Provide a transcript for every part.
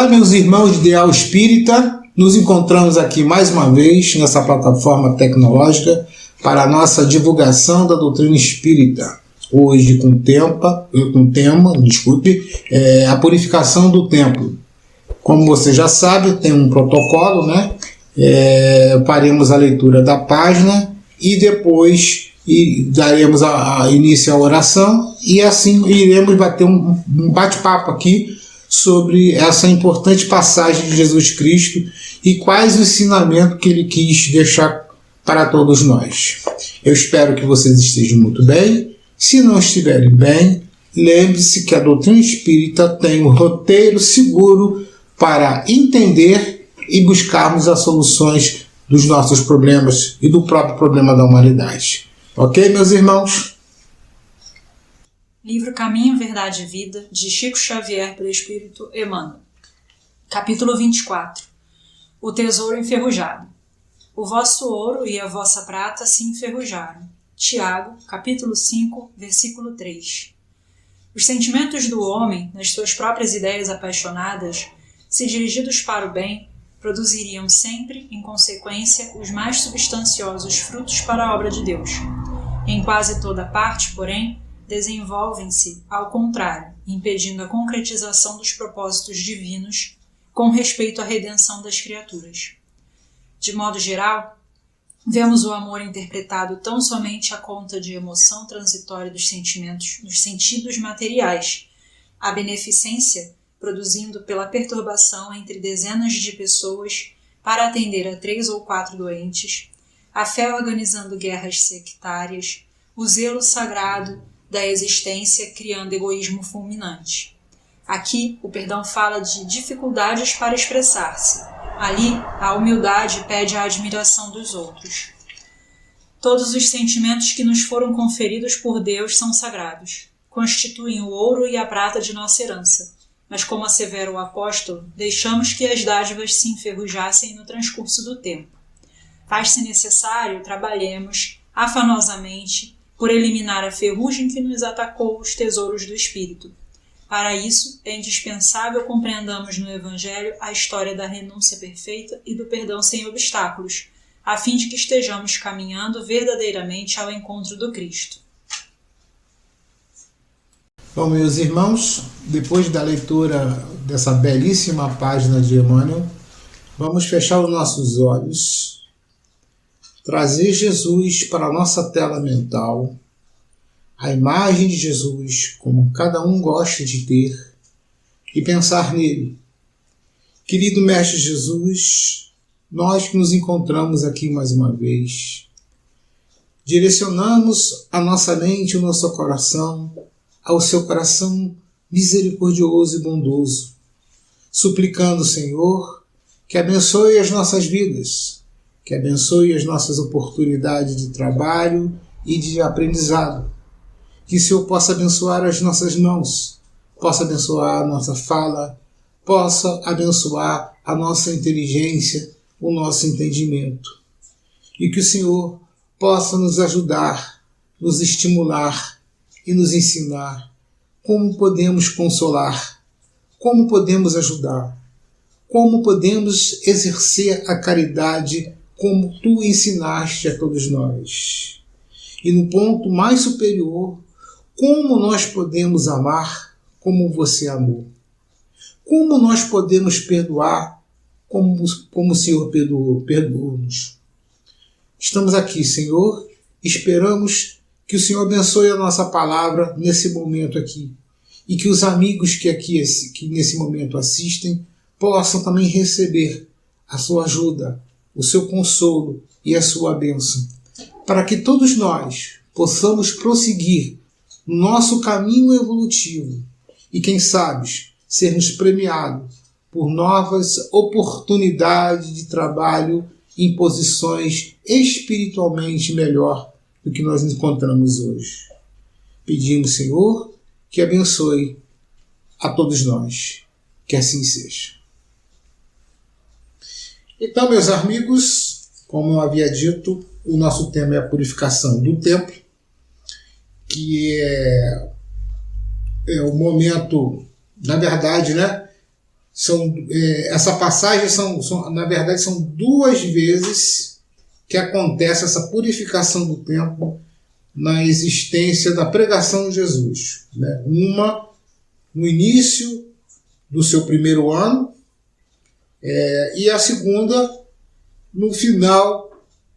Olá, meus irmãos de Ideal Espírita, nos encontramos aqui mais uma vez nessa plataforma tecnológica para a nossa divulgação da doutrina espírita. Hoje com tema, a purificação do templo. Como você já sabe, tem um protocolo, né? Faremos a leitura da página e depois daremos início à oração e assim iremos bater um bate-papo aqui sobre essa importante passagem de Jesus Cristo e quais os ensinamentos que ele quis deixar para todos nós. Eu espero que vocês estejam muito bem. Se não estiverem bem, lembre-se que a doutrina espírita tem um roteiro seguro para entender e buscarmos as soluções dos nossos problemas e do próprio problema da humanidade. Ok, meus irmãos? Livro Caminho, Verdade e Vida, de Chico Xavier pelo Espírito Emmanuel. Capítulo 24. O tesouro enferrujado. O vosso ouro e a vossa prata se enferrujaram. Tiago, capítulo 5, versículo 3. Os sentimentos do homem, nas suas próprias ideias apaixonadas, se dirigidos para o bem, produziriam sempre, em consequência, os mais substanciosos frutos para a obra de Deus. Em quase toda parte, porém, desenvolvem-se, ao contrário, impedindo a concretização dos propósitos divinos com respeito à redenção das criaturas. De modo geral, vemos o amor interpretado tão somente à conta de emoção transitória dos sentimentos nos sentidos materiais, a beneficência produzindo pela perturbação entre dezenas de pessoas para atender a 3 ou 4 doentes, a fé organizando guerras sectárias, o zelo sagrado da existência criando egoísmo fulminante. Aqui, o perdão fala de dificuldades para expressar-se. Ali, a humildade pede a admiração dos outros. Todos os sentimentos que nos foram conferidos por Deus são sagrados. Constituem o ouro e a prata de nossa herança. Mas, como assevera o apóstolo, deixamos que as dádivas se enferrujassem no transcurso do tempo. Faz-se necessário trabalhemos afanosamente por eliminar a ferrugem que nos atacou os tesouros do Espírito. Para isso, é indispensável compreendamos no Evangelho a história da renúncia perfeita e do perdão sem obstáculos, a fim de que estejamos caminhando verdadeiramente ao encontro do Cristo. Bom, meus irmãos, depois da leitura dessa belíssima página de Emmanuel, vamos fechar os nossos olhos, trazer Jesus para a nossa tela mental, a imagem de Jesus, como cada um gosta de ter, e pensar nele. Querido Mestre Jesus, nós que nos encontramos aqui mais uma vez, direcionamos a nossa mente e o nosso coração ao seu coração misericordioso e bondoso, suplicando, Senhor, que abençoe as nossas vidas, que abençoe as nossas oportunidades de trabalho e de aprendizado, que o Senhor possa abençoar as nossas mãos, possa abençoar a nossa fala, possa abençoar a nossa inteligência, o nosso entendimento, e que o Senhor possa nos ajudar, nos estimular e nos ensinar como podemos consolar, como podemos ajudar, como podemos exercer a caridade como tu ensinaste a todos nós. E no ponto mais superior, como nós podemos amar como você amou. Como nós podemos perdoar como o Senhor perdoou-nos. Estamos aqui, Senhor, esperamos que o Senhor abençoe a nossa palavra nesse momento aqui. E que os amigos que nesse momento assistem possam também receber a sua ajuda, o seu consolo e a sua bênção, para que todos nós possamos prosseguir no nosso caminho evolutivo e, quem sabe, sermos premiados por novas oportunidades de trabalho em posições espiritualmente melhor do que nós encontramos hoje. Pedimos, Senhor, que abençoe a todos nós. Que assim seja. Então, meus amigos, como eu havia dito, o nosso tema é a purificação do templo, que é o momento, na verdade, né, essa passagem na verdade, são 2 vezes que acontece essa purificação do templo na existência da pregação de Jesus, né? Uma no início do seu primeiro ano, e a segunda no final,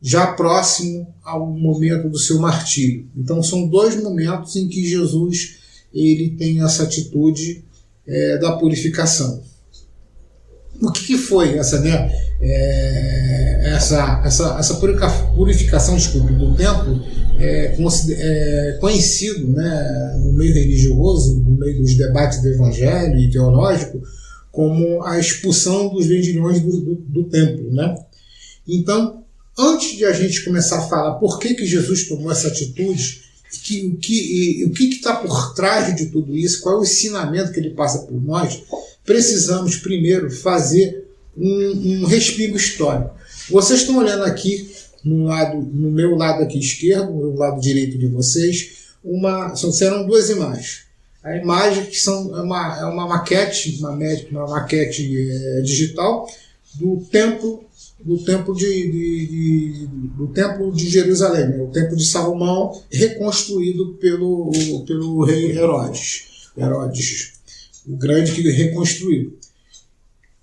já próximo ao momento do seu martírio. Então são 2 momentos em que Jesus ele tem essa atitude da purificação. O que foi essa, né? Essa purificação do templo conhecido, né, no meio religioso, no meio dos debates do evangelho e teológico, como a expulsão dos vendilhões do templo, né? Então, antes de a gente começar a falar por que Jesus tomou essa atitude, o que está por trás de tudo isso, qual é o ensinamento que ele passa por nós, precisamos primeiro fazer um respingo histórico. Vocês estão olhando aqui no meu lado aqui esquerdo, no lado direito de vocês, serão 2 imagens. A imagem que é uma maquete, uma maquete digital do templo de Jerusalém, né? O templo de Salomão, reconstruído pelo rei Herodes o Grande, que reconstruiu.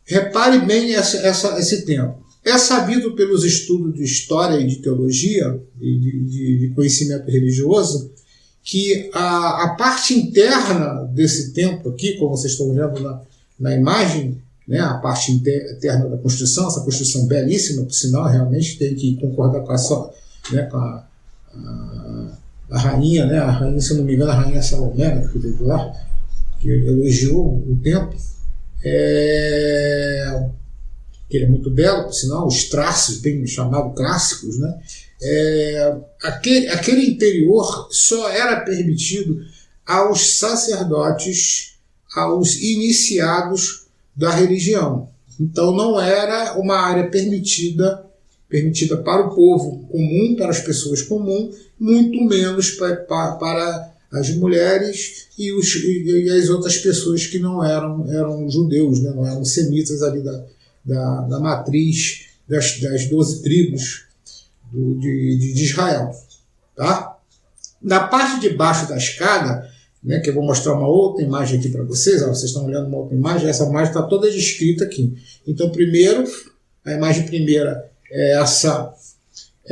Repare bem esse templo. É sabido pelos estudos de história e de teologia e de conhecimento religioso que a parte interna desse templo aqui, como vocês estão vendo na imagem, né, a parte interna da construção, essa construção belíssima, por sinal, realmente tem que concordar com a rainha, né, se eu não me engano, a rainha Salomé, que teve lá, que elogiou o templo, que ele é muito belo, por sinal, os traços, bem chamados clássicos, né? Aquele interior só era permitido aos sacerdotes, aos iniciados da religião. Então não era uma área permitida para o povo comum, para as pessoas comuns, muito menos para as mulheres e as outras pessoas que não eram judeus, né? Não eram semitas ali da matriz das 12 tribos de Israel. Tá? Na parte de baixo da escada, né, que eu vou mostrar uma outra imagem aqui para vocês, vocês estão olhando uma outra imagem, essa imagem está toda descrita aqui. Então, primeiro, a imagem primeira é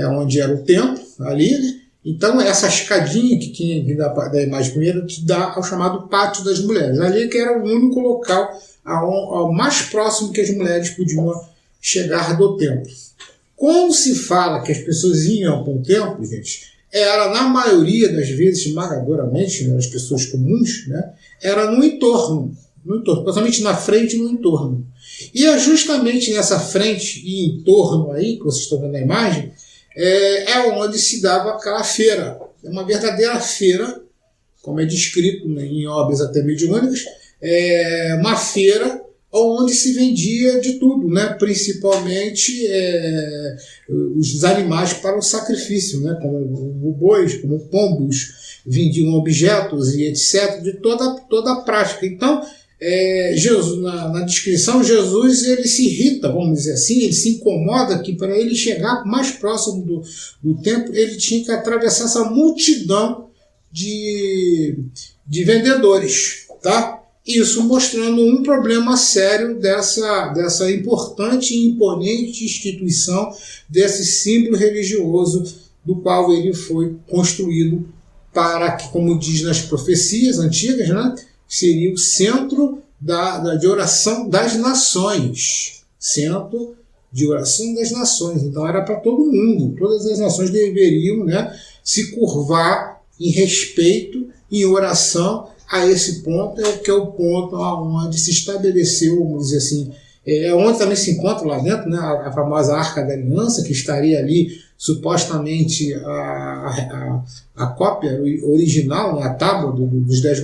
onde era o templo, ali, né? Então, essa escadinha que tinha da imagem primeira te dá ao chamado Pátio das Mulheres. Ali que era o único local ao mais próximo que as mulheres podiam chegar do templo. Quando se fala que as pessoas iam para o templo, gente, era na maioria das vezes, esmagadoramente, né, as pessoas comuns, né, era no entorno, principalmente na frente e no entorno. E é justamente nessa frente e entorno aí, que vocês estão vendo na imagem, onde se dava aquela feira. É uma verdadeira feira, como é descrito, né, em obras até mediúnicas, uma feira onde se vendia de tudo, né? Principalmente os animais para o sacrifício, né? Como bois, como pombos, vendiam objetos e etc., de toda a prática. Então, Jesus, na descrição, Jesus ele se irrita, vamos dizer assim, ele se incomoda que para ele chegar mais próximo do templo, ele tinha que atravessar essa multidão de vendedores, tá? Isso mostrando um problema sério dessa importante e imponente instituição, desse símbolo religioso do qual ele foi construído para que, como diz nas profecias antigas, né, seria o centro de oração das nações. Centro de oração das nações. Então era para todo mundo. Todas as nações deveriam, né, se curvar em respeito, em oração a esse ponto, que é o ponto onde se estabeleceu, vamos dizer assim, onde também se encontra lá dentro, né, a famosa Arca da Aliança, que estaria ali supostamente a cópia original, né, a tábua dos 10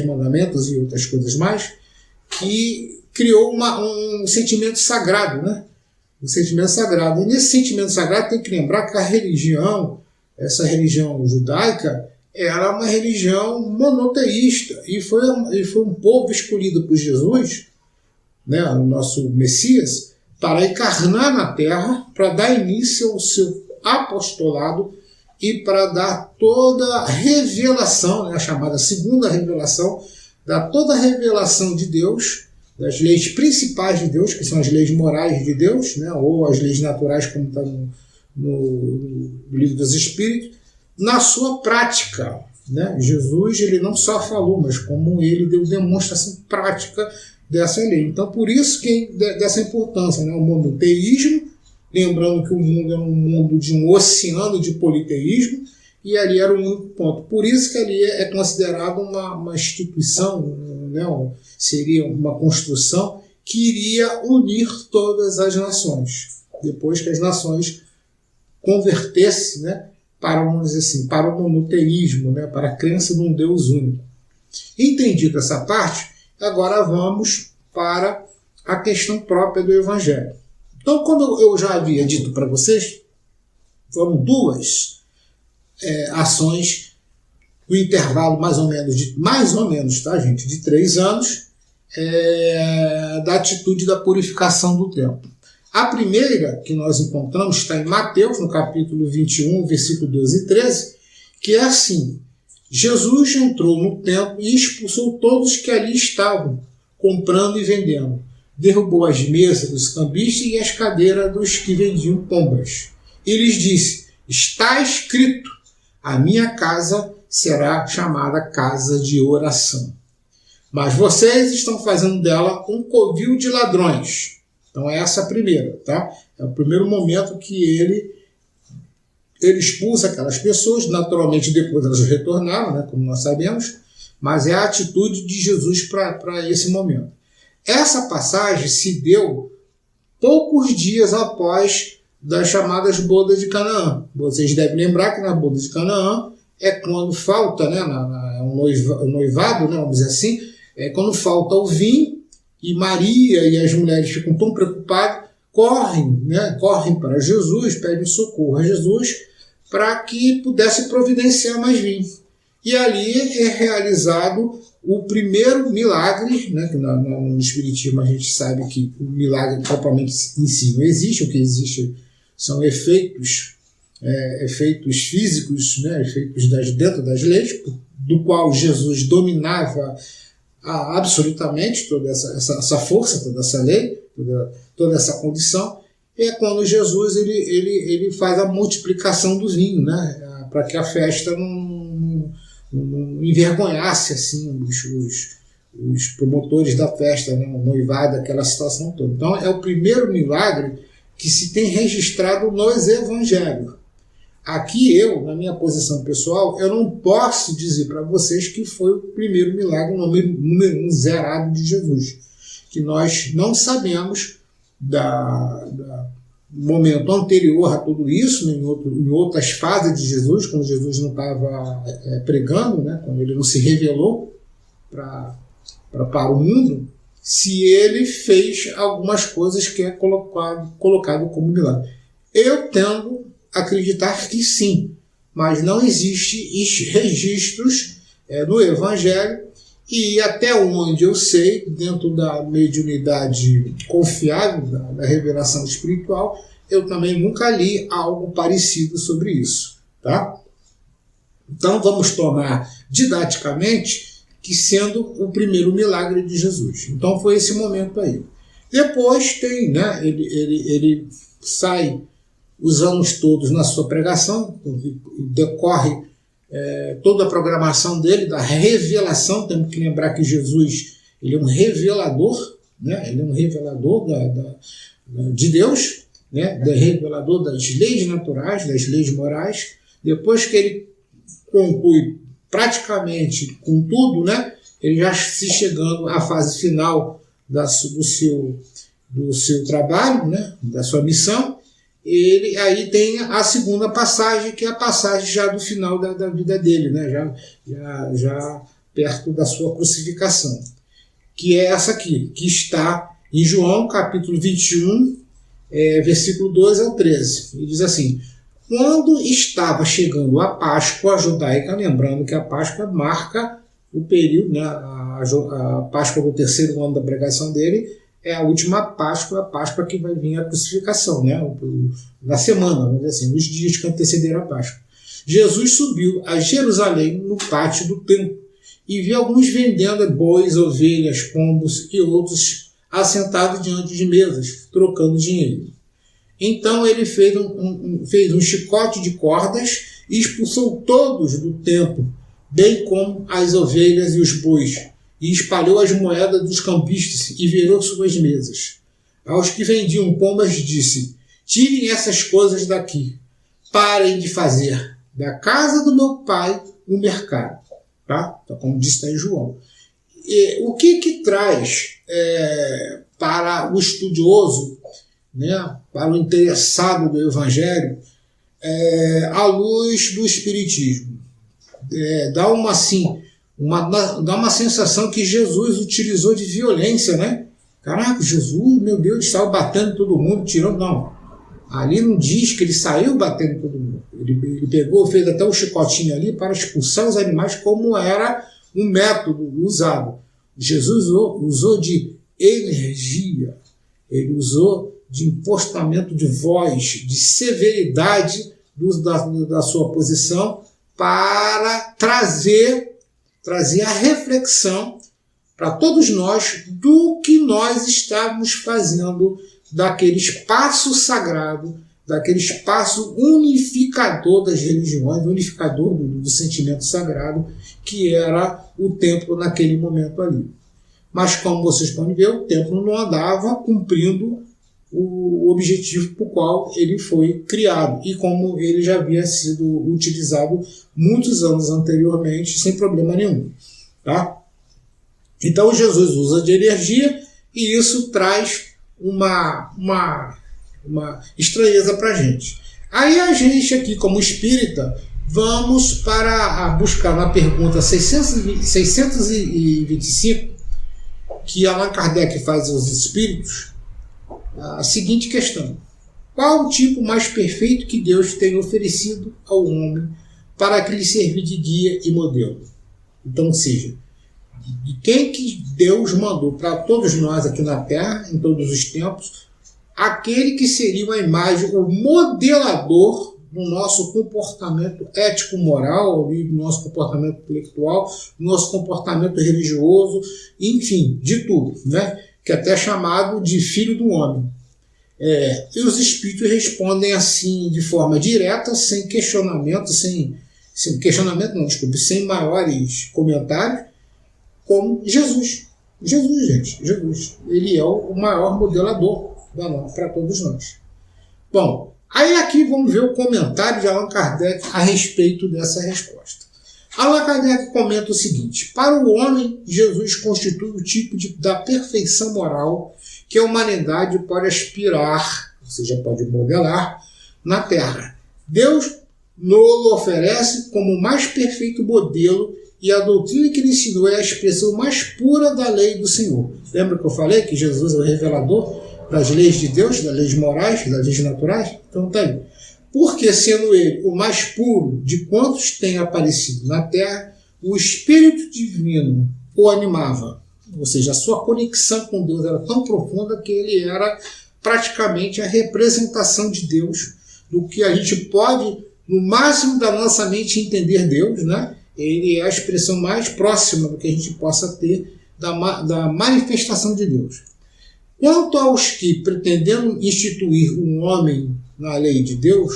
mandamentos e outras coisas mais, que criou um sentimento sagrado, né? Um sentimento sagrado. E nesse sentimento sagrado tem que lembrar que a religião, essa religião judaica, era uma religião monoteísta, e foi um povo escolhido por Jesus, né, o nosso Messias, para encarnar na terra, para dar início ao seu apostolado e para dar toda a revelação, né, a chamada segunda revelação, dar toda a revelação de Deus, das leis principais de Deus, que são as leis morais de Deus, né, ou as leis naturais, como está no Livro dos Espíritos, na sua prática. Né? Jesus ele não só falou, mas como ele deu demonstração prática dessa lei. Então, por isso que dessa importância, né? O monoteísmo, lembrando que o mundo é um mundo de um oceano de politeísmo, e ali era o único ponto. Por isso que ali é considerado uma instituição, né? Seria uma construção que iria unir todas as nações, depois que as nações convertessem, né? Para, vamos dizer assim, para o monoteísmo, né? Para a crença num Deus único. Entendido essa parte, agora vamos para a questão própria do Evangelho. Então, como eu já havia dito para vocês, foram duas ações no intervalo mais ou menos, tá, gente, de 3 anos, da atitude da purificação do templo. A primeira que nós encontramos está em Mateus, no capítulo 21, versículo 12 e 13, que é assim: Jesus entrou no templo e expulsou todos que ali estavam, comprando e vendendo. Derrubou as mesas dos cambistas e as cadeiras dos que vendiam pombas. E lhes disse: está escrito, a minha casa será chamada casa de oração. Mas vocês estão fazendo dela um covil de ladrões. Então essa é a primeira, tá? É o primeiro momento que ele expulsa aquelas pessoas, naturalmente depois elas retornaram, né, como nós sabemos, mas é a atitude de Jesus para esse momento. Essa passagem se deu poucos dias após das chamadas bodas de Canaã. Vocês devem lembrar que na boda de Canaã é quando falta, né, o noivado, né, vamos dizer assim, é quando falta o vinho, e Maria e as mulheres ficam tão preocupadas, correm para Jesus, pedem socorro a Jesus para que pudesse providenciar mais vinho. E ali é realizado o primeiro milagre, né, que no Espiritismo a gente sabe que o milagre propriamente em si não existe, o que existe são efeitos físicos, né, efeitos dentro das leis, do qual Jesus dominava absolutamente toda essa força, toda essa lei, toda essa condição. É quando Jesus ele faz a multiplicação do vinho, né, para que a festa não envergonhasse assim, os promotores da festa, né, o noivado, aquela situação toda. Então é o primeiro milagre que se tem registrado nos evangelhos. Aqui eu, na minha posição pessoal, eu não posso dizer para vocês que foi o primeiro milagre, número 1 zerado de Jesus, que nós não sabemos do momento anterior a tudo isso, né, em outras fases de Jesus, quando Jesus não estava pregando, né, quando ele não se revelou para o mundo, se ele fez algumas coisas que é colocado como milagre. Eu tendo acreditar que sim, mas não existe registros no Evangelho, e até onde eu sei, dentro da mediunidade confiável, da revelação espiritual, eu também nunca li algo parecido sobre isso. Tá? Então vamos tomar didaticamente que sendo o primeiro milagre de Jesus. Então foi esse momento aí. Depois tem, né, ele sai os anos todos na sua pregação, decorre toda a programação dele, da revelação. Temos que lembrar que Jesus ele é um revelador, né? Ele é um revelador de Deus, né? Revelador das leis naturais, das leis morais. Depois que ele conclui praticamente com tudo, né? Ele já se chegando à fase final do seu trabalho, né? Da sua missão. Ele aí tem a segunda passagem, que é a passagem já do final da vida dele, né? já perto da sua crucificação, que é essa aqui, que está em João capítulo 21, versículo 12 ao 13. Ele diz assim: Quando estava chegando a Páscoa judaica, lembrando que a Páscoa marca o período, né, a Páscoa do terceiro ano da pregação dele é a última Páscoa, a Páscoa que vai vir a crucificação, né, na semana, vamos dizer assim, nos dias que antecederam a Páscoa. Jesus subiu a Jerusalém no pátio do templo e viu alguns vendendo bois, ovelhas, pombos e outros assentados diante de mesas, trocando dinheiro. Então ele fez um chicote de cordas e expulsou todos do templo, bem como as ovelhas e os bois, e espalhou as moedas dos campistas e virou suas mesas. Aos que vendiam pombas disse: tirem essas coisas daqui, parem de fazer da casa do meu pai um mercado. Tá? Então, como disse em João. E o que traz para o estudioso, né, para o interessado do Evangelho, à luz do Espiritismo? Dá uma sensação que Jesus utilizou de violência, né? Caraca, Jesus, meu Deus, estava batendo todo mundo, tirando. Não. Ali não diz que ele saiu batendo todo mundo. Ele pegou, fez até um chicotinho ali para expulsar os animais, como era um método usado. Jesus usou de energia, ele usou de impostamento de voz, de severidade da sua posição, para trazer a reflexão para todos nós do que nós estávamos fazendo daquele espaço sagrado, daquele espaço unificador das religiões, unificador do sentimento sagrado, que era o templo naquele momento ali. Mas, como vocês podem ver, o templo não andava cumprindo o objetivo para o qual ele foi criado, e como ele já havia sido utilizado muitos anos anteriormente, sem problema nenhum. Tá? Então, Jesus usa de energia, e isso traz uma estranheza para a gente. Aí a gente aqui, como espírita, vamos para buscar na pergunta 625, que Allan Kardec faz aos espíritos, a seguinte questão: qual o tipo mais perfeito que Deus tem oferecido ao homem para que lhe servir de guia e modelo? Então, ou seja, de quem que Deus mandou para todos nós aqui na Terra, em todos os tempos, aquele que seria uma imagem, o modelador do nosso comportamento ético-moral, do nosso comportamento intelectual, do nosso comportamento religioso, enfim, de tudo, né? Que é até chamado de filho do homem. E os espíritos respondem assim, de forma direta, sem questionamento, sem maiores comentários, como Jesus. Jesus, gente, Jesus. Ele é o maior modelador para todos nós. Bom, aí aqui vamos ver o comentário de Allan Kardec a respeito dessa resposta. Allan Kardec comenta o seguinte: para o homem, Jesus constitui o tipo da perfeição moral que a humanidade pode aspirar, ou seja, pode modelar, na Terra. Deus nos oferece como o mais perfeito modelo, e a doutrina que ele ensinou é a expressão mais pura da lei do Senhor. Lembra que eu falei que Jesus é o revelador das leis de Deus, das leis morais, das leis naturais? Então está aí. Porque, sendo ele o mais puro de quantos têm aparecido na Terra, o Espírito Divino o animava. Ou seja, a sua conexão com Deus era tão profunda que ele era praticamente a representação de Deus, do que a gente pode, no máximo da nossa mente, entender Deus, né? Ele é a expressão mais próxima do que a gente possa ter da manifestação de Deus. Quanto aos que, pretendendo instituir um homem na lei de Deus,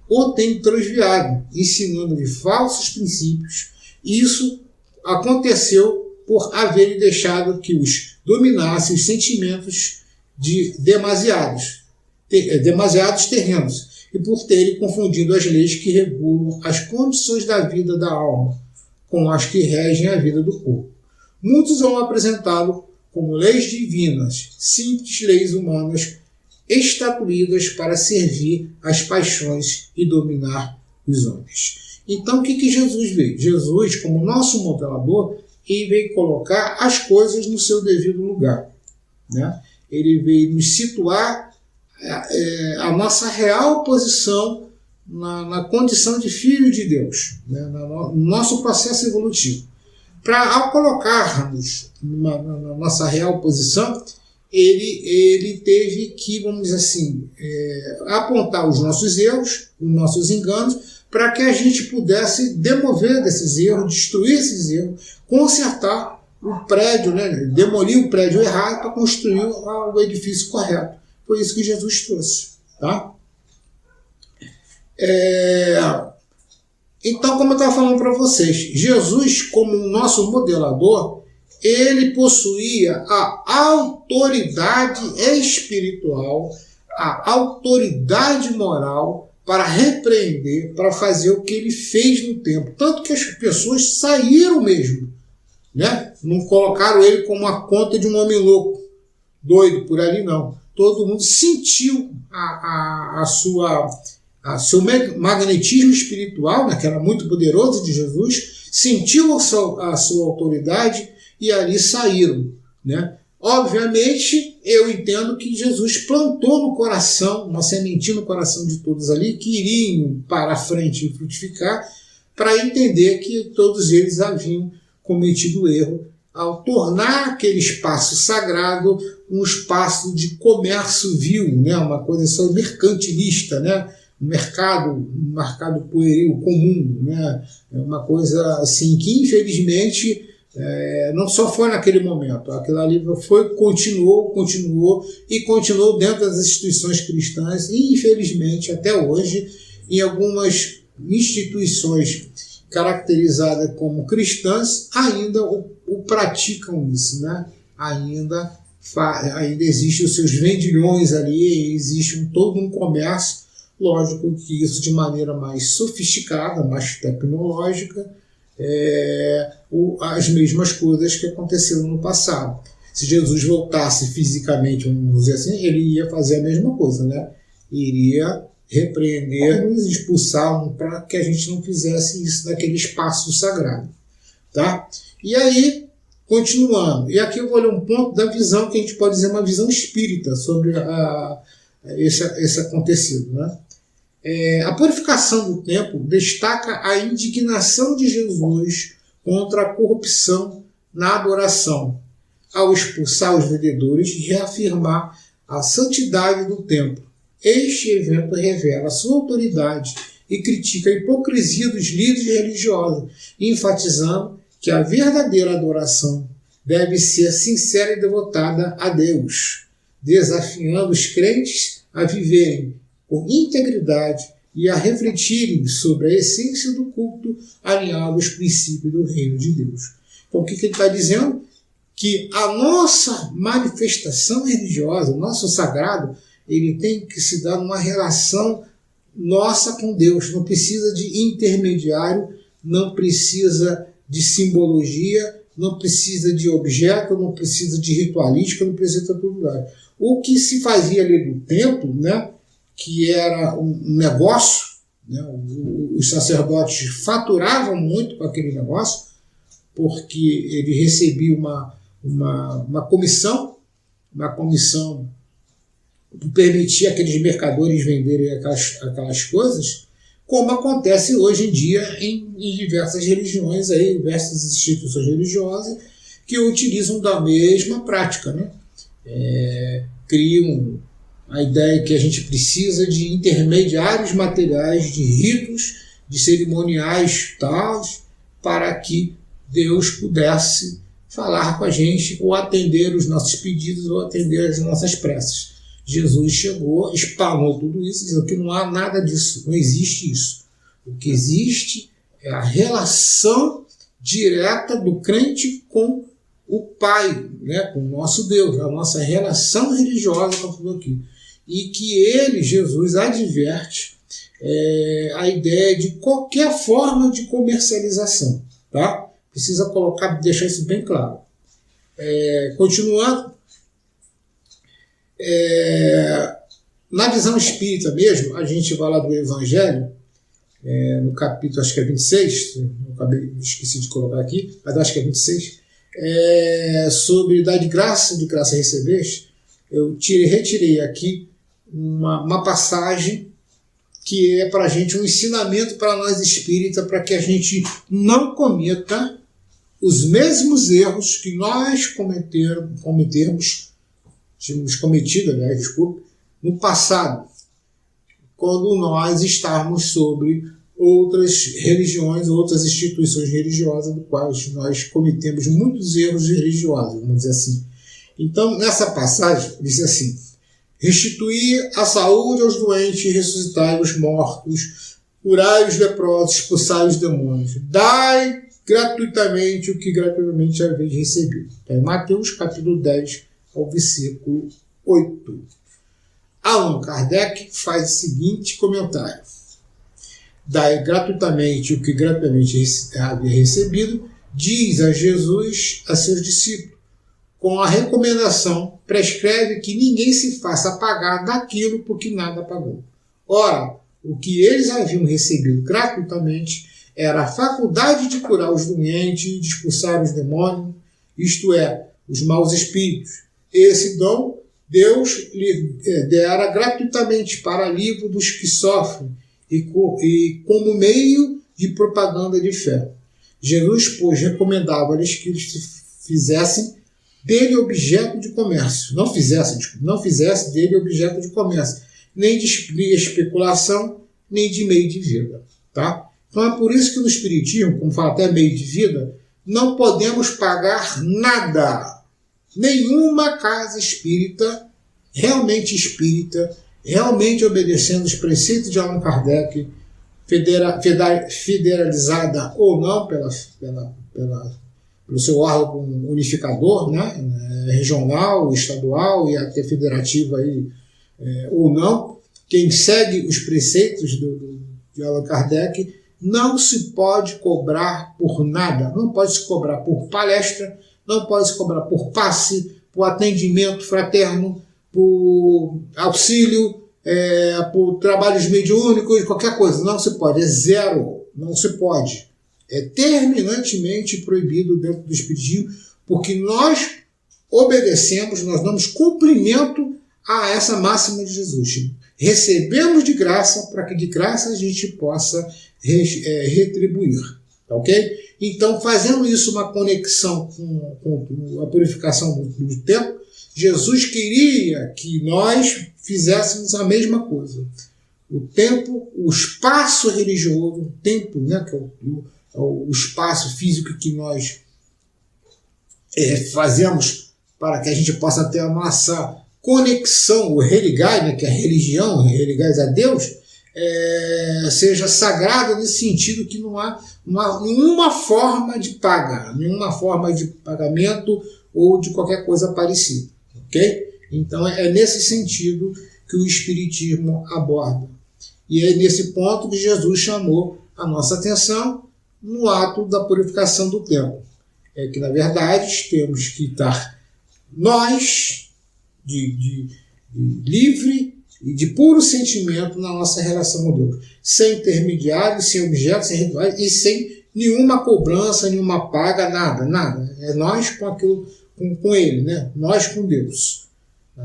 o têm transviado, ensinando-lhe falsos princípios, isso aconteceu por haverem deixado que os dominassem os sentimentos de demasiados terrenos, e por terem confundido as leis que regulam as condições da vida da alma com as que regem a vida do corpo. Muitos vão apresentá-lo como leis divinas, simples leis humanas, estatuídas para servir às paixões e dominar os homens. Então, o que Jesus veio? Jesus, como nosso modelador, ele veio colocar as coisas no seu devido lugar, né? Ele veio nos situar a nossa real posição na condição de filho de Deus, né, no nosso processo evolutivo. Ao colocarmos na nossa real posição, ele teve que, vamos dizer assim, apontar os nossos erros, os nossos enganos, para que a gente pudesse demover desses erros, destruir esses erros, consertar o prédio, né, demolir o prédio errado para construir o edifício correto. Foi isso que Jesus trouxe. Tá? Então, como eu estava falando para vocês, Jesus, como nosso modelador, ele possuía a autoridade espiritual, a autoridade moral para repreender, para fazer o que ele fez no tempo. Tanto que as pessoas saíram mesmo, né? Não colocaram ele como a conta de um homem louco, doido por ali, não. Todo mundo sentiu seu magnetismo espiritual, né, que era muito poderoso de Jesus, sentiu a sua autoridade e ali saíram, né? Obviamente, eu entendo que Jesus plantou no coração, uma sementinha no coração de todos ali, que iriam para a frente e frutificar, para entender que todos eles haviam cometido erro ao tornar aquele espaço sagrado um espaço de comércio vil, né? Uma coisa só mercantilista, né? Um mercado pueril comum, né? Uma coisa assim que infelizmente não só foi naquele momento, aquilo ali continuou dentro das instituições cristãs e infelizmente até hoje em algumas instituições caracterizadas como cristãs ainda o praticam isso, né? Ainda existem os seus vendilhões ali, existe todo um comércio. Lógico que isso de maneira mais sofisticada, mais tecnológica, as mesmas coisas que aconteceram no passado. Se Jesus voltasse fisicamente, vamos dizer assim, ele ia fazer a mesma coisa, né? Iria repreender-nos, expulsar para que a gente não fizesse isso naquele espaço sagrado. Tá? E aí, continuando, e aqui eu vou ler um ponto da visão que a gente pode dizer uma visão espírita sobre esse acontecido, né? A purificação do templo destaca a indignação de Jesus contra a corrupção na adoração, ao expulsar os vendedores e reafirmar a santidade do templo. Este evento revela sua autoridade e critica a hipocrisia dos líderes religiosos, enfatizando que a verdadeira adoração deve ser sincera e devotada a Deus, desafiando os crentes a viverem com integridade e a refletirem sobre a essência do culto alinhado aos princípios do reino de Deus. Então, o que ele está dizendo? Que a nossa manifestação religiosa, o nosso sagrado, ele tem que se dar numa relação nossa com Deus. Não precisa de intermediário, não precisa de simbologia, não precisa de objeto, não precisa de ritualística, não precisa de tudo lá. O que se fazia ali no templo, né, que era um negócio, né, os sacerdotes faturavam muito com aquele negócio, porque ele recebia uma comissão que permitia aqueles mercadores venderem aquelas coisas, como acontece hoje em dia em diversas religiões, aí, diversas instituições religiosas que utilizam da mesma prática, né? Criam a ideia que a gente precisa de intermediários materiais, de ritos, de cerimoniais tais, para que Deus pudesse falar com a gente, ou atender os nossos pedidos, ou atender as nossas preces. Jesus chegou, espanou tudo isso, dizendo que não há nada disso, não existe isso. O que existe é a relação direta do crente com o Pai, né, com o nosso Deus, a nossa relação religiosa com tudo aquilo. E que ele, Jesus, adverte a ideia de qualquer forma de comercialização. Tá? Precisa deixar isso bem claro. Continuando, na visão espírita mesmo, a gente vai lá do Evangelho, no capítulo, acho que é 26, esqueci de colocar aqui, mas acho que é 26, sobre dar de graça recebeste, eu retirei aqui uma passagem que é para a gente um ensinamento para nós espíritas, para que a gente não cometa os mesmos erros que nós tínhamos cometido, aliás, desculpe, no passado, quando nós estávamos sobre outras religiões, outras instituições religiosas, do quais nós cometemos muitos erros religiosos, vamos dizer assim. Então, nessa passagem, diz assim: restituir a saúde aos doentes, ressuscitai os mortos, curai os leprosos, expulsai os demônios, dai gratuitamente o que gratuitamente haveis recebido. Então, Mateus capítulo 10, ao versículo 8. Allan Kardec faz o seguinte comentário: dai gratuitamente o que gratuitamente havia recebido, diz a Jesus a seus discípulos, com a recomendação, prescreve que ninguém se faça pagar daquilo por que nada pagou. Ora, o que eles haviam recebido gratuitamente era a faculdade de curar os doentes, de expulsar os demônios, isto é, os maus espíritos. Esse dom Deus lhe dera gratuitamente para alívio dos que sofrem e como meio de propaganda de fé. Jesus, pois, recomendava-lhes que eles fizessem dele objeto de comércio. Não fizesse dele objeto de comércio, nem de especulação, nem de meio de vida. Tá? Então é por isso que no Espiritismo, como fala até meio de vida, não podemos pagar nada. Nenhuma casa espírita, realmente obedecendo os preceitos de Allan Kardec, federalizada ou não pelo seu órgão unificador, né, regional, estadual e até federativo aí, ou não, quem segue os preceitos de Allan Kardec, não se pode cobrar por nada, não pode se cobrar por palestra, não pode se cobrar por passe, por atendimento fraterno, por auxílio, por trabalhos mediúnicos, qualquer coisa. Não se pode, é zero, não se pode. É terminantemente proibido dentro do Espiritismo, porque nós obedecemos, nós damos cumprimento a essa máxima de Jesus. Recebemos de graça, para que de graça a gente possa retribuir. Tá, ok? Então, fazendo isso uma conexão com a purificação do tempo, Jesus queria que nós fizéssemos a mesma coisa. O tempo, o espaço religioso, o tempo, né, que é o espaço físico que nós fazemos para que a gente possa ter a nossa conexão, o religai, né, que é a religião, religais a Deus, seja sagrado nesse sentido que não há nenhuma forma de pagar, nenhuma forma de pagamento ou de qualquer coisa parecida. Okay? Então é nesse sentido que o Espiritismo aborda. E é nesse ponto que Jesus chamou a nossa atenção no ato da purificação do tempo. É que, na verdade, temos que estar nós de livre e de puro sentimento na nossa relação com Deus, sem intermediários, sem objetos, sem rituais e sem nenhuma cobrança, nenhuma paga, nada. É nós com aquilo, com Ele, né? Nós com Deus,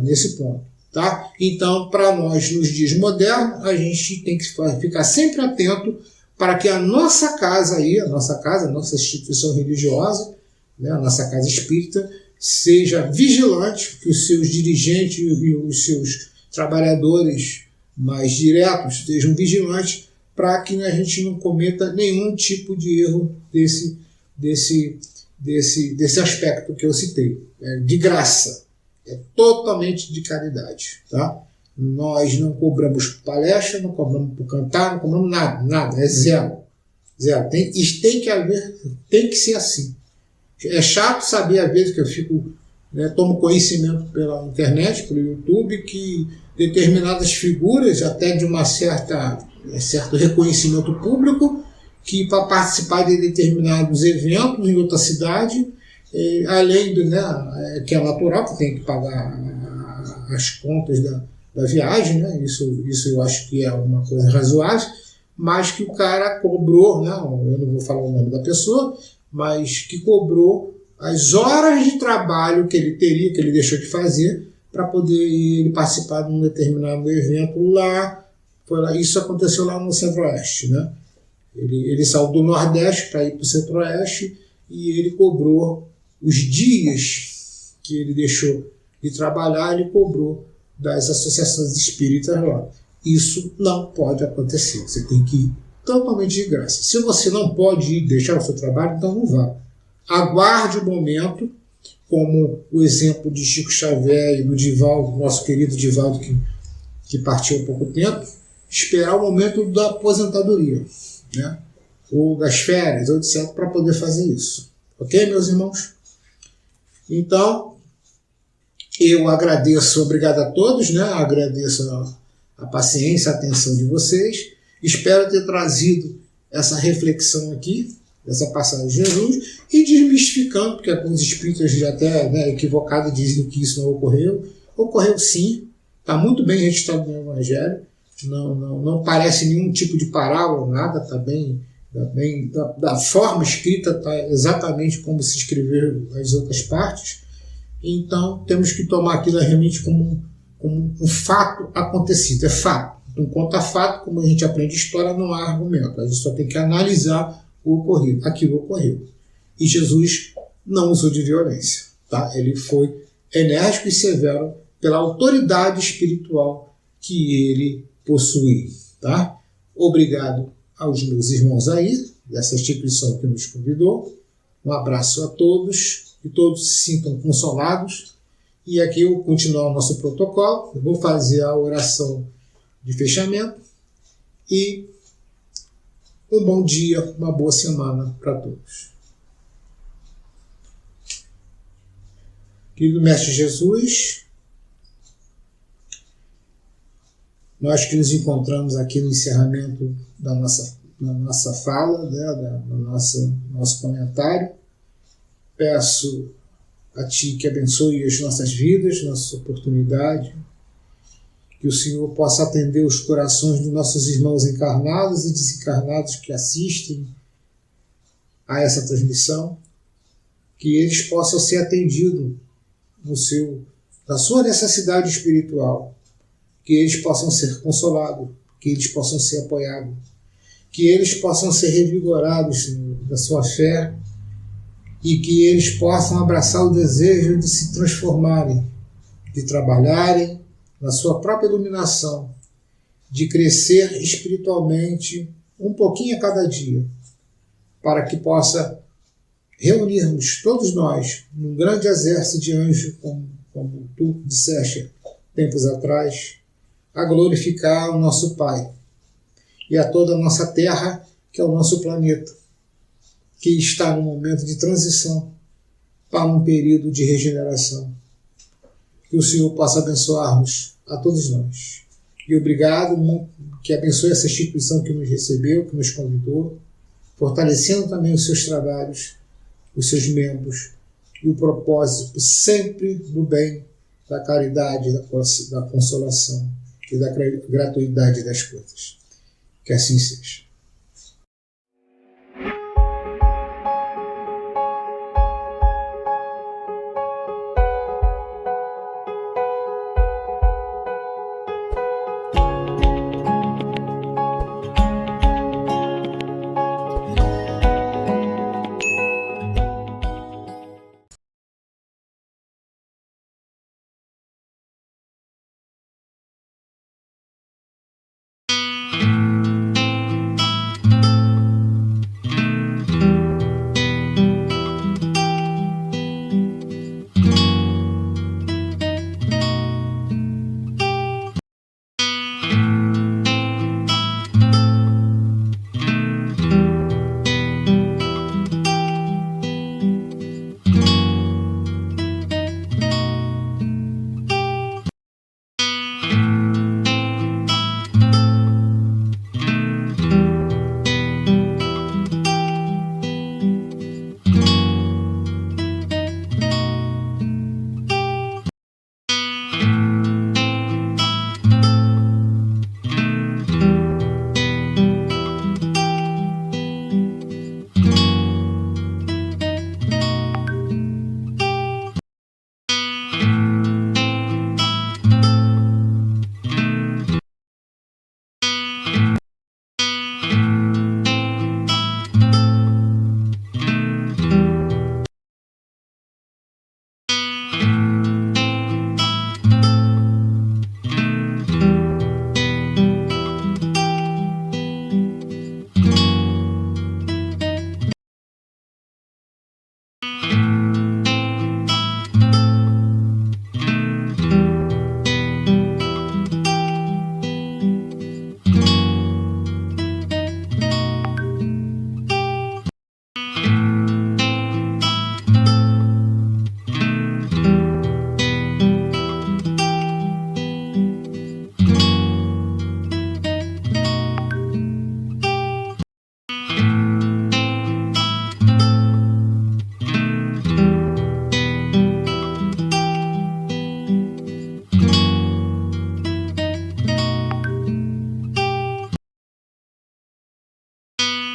nesse ponto. Tá? Então, para nós, nos dias modernos, a gente tem que ficar sempre atento para que a nossa casa, a nossa instituição religiosa, né, a nossa casa espírita, seja vigilante, que os seus dirigentes e os seus trabalhadores mais diretos estejam vigilantes para que a gente não cometa nenhum tipo de erro desse aspecto que eu citei. De graça, é totalmente de caridade. Tá? Nós não cobramos palestra, não cobramos por cantar, não cobramos nada, é zero. Tem que ser assim. É chato saber, às vezes, que eu fico, tomo conhecimento pela internet, pelo YouTube, que determinadas figuras, até de uma certo reconhecimento público, que para participar de determinados eventos em outra cidade, além do, que é natural, que tem que pagar as contas da viagem, né? Isso eu acho que é uma coisa razoável, mas que o cara cobrou, eu não vou falar o nome da pessoa, mas que cobrou as horas de trabalho que ele deixou de fazer para poder ele participar de um determinado evento lá, Isso aconteceu lá no Centro-Oeste, né? Ele saiu do Nordeste para ir para o Centro-Oeste e ele cobrou os dias que ele deixou de trabalhar, ele cobrou das associações espíritas lá. Isso não pode acontecer. Você tem que ir totalmente de graça. Se você não pode ir deixar o seu trabalho, então não vá. Aguarde o momento, como o exemplo de Chico Xavier e do Divaldo, nosso querido Divaldo, que partiu há pouco tempo, esperar o momento da aposentadoria, né? Ou das férias, ou etc., para poder fazer isso. Ok, meus irmãos? Então, eu agradeço, obrigado a todos, né? Agradeço a paciência, a atenção de vocês. Espero ter trazido essa reflexão aqui, dessa passagem de Jesus, e desmistificando, porque alguns espíritas já até, né, equivocados dizem que isso não ocorreu. Ocorreu sim, está muito bem registrado no Evangelho, não parece nenhum tipo de parábola, nada, está bem da forma escrita, está exatamente como se escreveu as outras partes. Então temos que tomar aquilo realmente como um fato acontecido, é fato. Então, quanto a fato, como a gente aprende história, não há argumento, a gente só tem que analisar o ocorrido. Aquilo ocorreu. E Jesus não usou de violência, tá? Ele foi enérgico e severo pela autoridade espiritual que ele possui, tá? Obrigado aos meus irmãos aí, dessa instituição que nos convidou. Um abraço a todos, que todos se sintam consolados. E aqui eu continuo o nosso protocolo, eu vou fazer a oração de fechamento e um bom dia, uma boa semana para todos. Querido Mestre Jesus, nós que nos encontramos aqui no encerramento da nossa fala, né, do nosso comentário, peço a Ti que abençoe as nossas vidas, nossa oportunidade, que o Senhor possa atender os corações dos nossos irmãos encarnados e desencarnados que assistem a essa transmissão, que eles possam ser atendidos na sua necessidade espiritual, que eles possam ser consolados, que eles possam ser apoiados, que eles possam ser revigorados da sua fé e que eles possam abraçar o desejo de se transformarem, de trabalharem na sua própria iluminação, de crescer espiritualmente um pouquinho a cada dia, para que possa reunirmos todos nós num grande exército de anjos, como tu disseste tempos atrás, a glorificar o nosso Pai e a toda a nossa terra, que é o nosso planeta, que está num momento de transição para um período de regeneração. Que o Senhor possa abençoar-nos a todos nós. E obrigado, que abençoe essa instituição que nos recebeu, que nos convidou, fortalecendo também os seus trabalhos, os seus membros, e o propósito sempre do bem, da caridade, da consolação e da gratuidade das coisas. Que assim seja.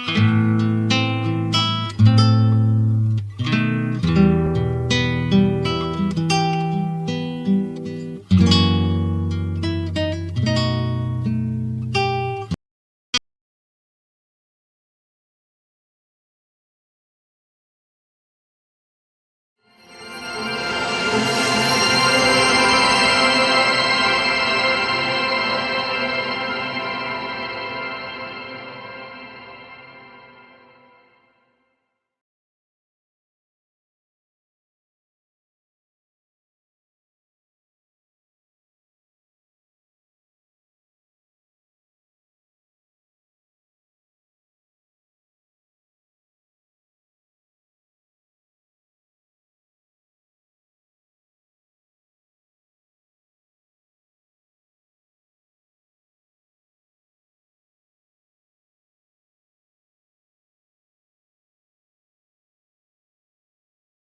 Amém.